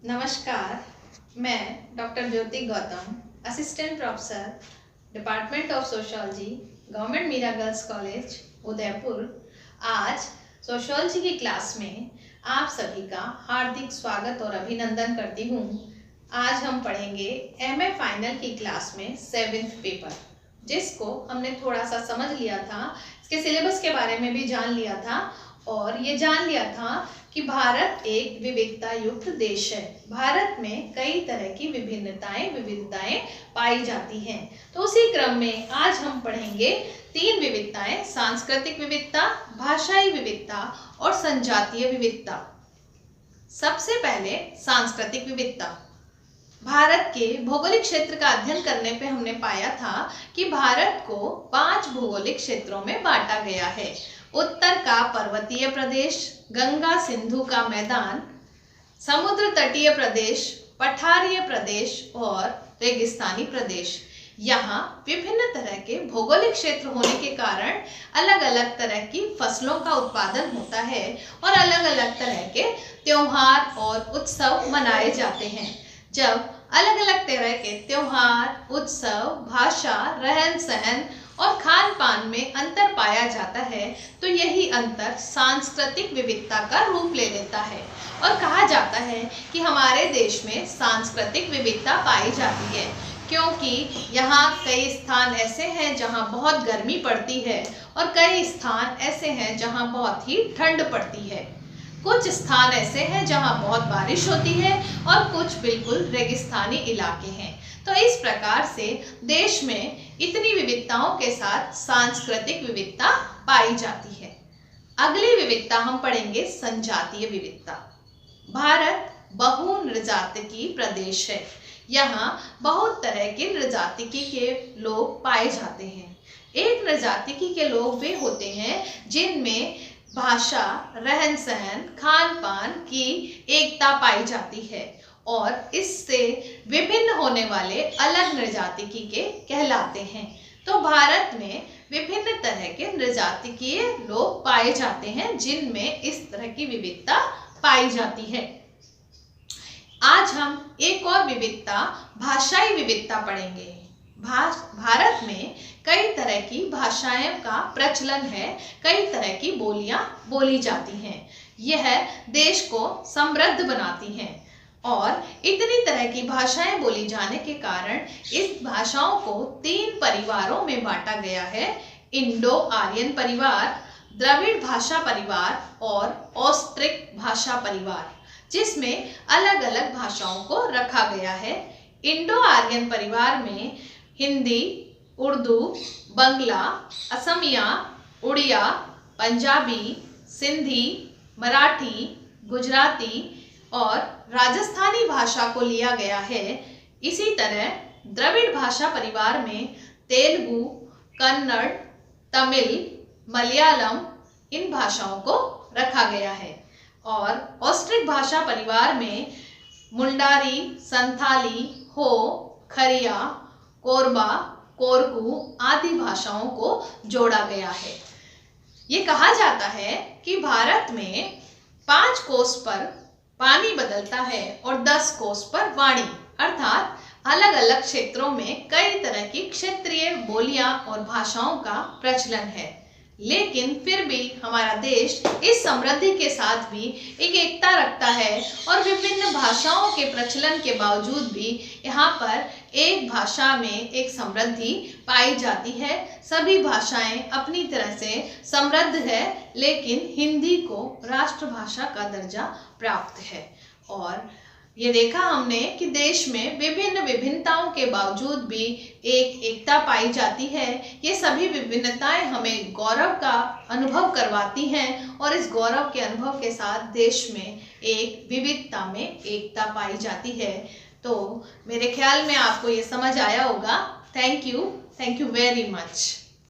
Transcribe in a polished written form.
नमस्कार, मैं doctor Jyoti Gautam, assistant professor, department of sociology, government Meera girls college, Udaipur. आज सोशियोलॉजी की क्लास में आप सभी का हार्दिक स्वागत और अभिनंदन करती हूँ। आज हम पढ़ेंगे एमए फाइनल की क्लास में 7th पेपर, जिसको हमने थोड़ा सा समझ लिया था, इसके सिलेबस के बारे में भी जान लिया था और ये जान लिया था कि भारत एक विविधता युक्त देश है। भारत में कई तरह की विविधताएं पाई जाती हैं। तो उसी क्रम में आज हम पढ़ेंगे 3 विविधताएं: सांस्कृतिक विविधता, भाषाई विविधता और संजातीय विविधता। सबसे पहले सांस्कृतिक विविधता। भारत के भौगोलिक क्षेत्र का अध्ययन करने पे हमने पाया था कि भारत को 5 भौगोलिक क्षेत्रों में बांटा गया है। उत्तर का पर्वतीय प्रदेश, गंगा सिंधु का मैदान, समुद्र तटीय प्रदेश, पठारीय प्रदेश और रेगिस्तानी प्रदेश। यहाँ विभिन्न तरह के भौगोलिक क्षेत्र होने के कारण अलग अलग तरह की फसलों का उत्पादन होता है और अलग अलग तरह के त्योहार और उत्सव मनाए जाते हैं। जब अलग अलग तरह के त्योहार, उत्सव, भाषा, रहन सहन और खान पान में अंतर पाया जाता है तो यही अंतर सांस्कृतिक विविधता का रूप ले लेता है और कहा जाता है कि हमारे देश में सांस्कृतिक विविधता पाई जाती है, क्योंकि यहाँ कई स्थान ऐसे हैं जहाँ बहुत गर्मी पड़ती है और कई स्थान ऐसे हैं जहाँ बहुत ही ठंड पड़ती है। कुछ स्थान ऐसे हैं जहाँ बहुत बारिश होती है और कुछ बिल्कुल रेगिस्तानी इलाके हैं। तो इस प्रकार से देश में इतनी विविधताओं के साथ सांस्कृतिक विविधता पाई जाती है। अगली विविधता हम पढ़ेंगे संजातीय विविधता। भारत बहु-नृजातिकी प्रदेश है। यहाँ बहुत तरह के नृजातिकी के लोग पाए जाते हैं। एक नृजातिकी के लोग वे होते हैं जिनमें भाषा, रहन सहन, खान पान की एकता पाई जाती है और इससे विभिन्न होने वाले अलग नृजातिकी के कहलाते हैं। तो भारत में विभिन्न तरह के नृजातिकीय लोग पाए जाते हैं जिनमें इस तरह की विविधता पाई जाती है। आज हम एक और विविधता, भाषाई विविधता पढ़ेंगे। भारत में कई तरह की भाषाएं का प्रचलन है, कई तरह की बोलियां बोली जाती हैं। यह देश को समृद्ध बनाती हैं और इतनी तरह की भाषाएं बोली जाने के कारण इस भाषाओं को 3 परिवारों में बांटा गया है: इंडो आर्यन परिवार, द्रविड़ भाषा परिवार और ऑस्ट्रिक भाषा परिवार, जिसमें अलग अलग भाषाओं को रखा गया है। इंडो आर्यन परिवार में हिंदी, उर्दू, बंगला, असमिया, उड़िया, पंजाबी, सिंधी, मराठी, गुजराती और राजस्थानी भाषा को लिया गया है। इसी तरह द्रविड़ भाषा परिवार में तेलुगु, कन्नड़, तमिल, मलयालम इन भाषाओं को रखा गया है और ऑस्ट्रिक भाषा परिवार में मुंडारी, संथाली, हो, खरिया, कोरबा, कोरकू आदि भाषाओं को जोड़ा गया है। ये कहा जाता है कि भारत में 5 कोस पर पानी बदलता है और 10 कोस पर वाणी, अर्थात अलग अलग क्षेत्रों में कई तरह की क्षेत्रीय बोलियां और भाषाओं का प्रचलन है। लेकिन फिर भी हमारा देश इस समृद्धि के साथ भी एक एकता रखता है और विभिन्न भाषाओं के प्रचलन के बावजूद भी यहाँ पर एक भाषा में एक समृद्धि पाई जाती है। सभी भाषाएं अपनी तरह से समृद्ध है, लेकिन हिंदी को राष्ट्रभाषा का दर्जा प्राप्त है। और ये देखा हमने कि देश में विभिन्न विभिन्नताओं के बावजूद भी एक एकता पाई जाती है। ये सभी विभिन्नताएं हमें गौरव का अनुभव करवाती हैं और इस गौरव के अनुभव के साथ देश में एक विविधता में एकता पाई जाती है। तो मेरे ख्याल में आपको ये समझ आया होगा। Thank you very much.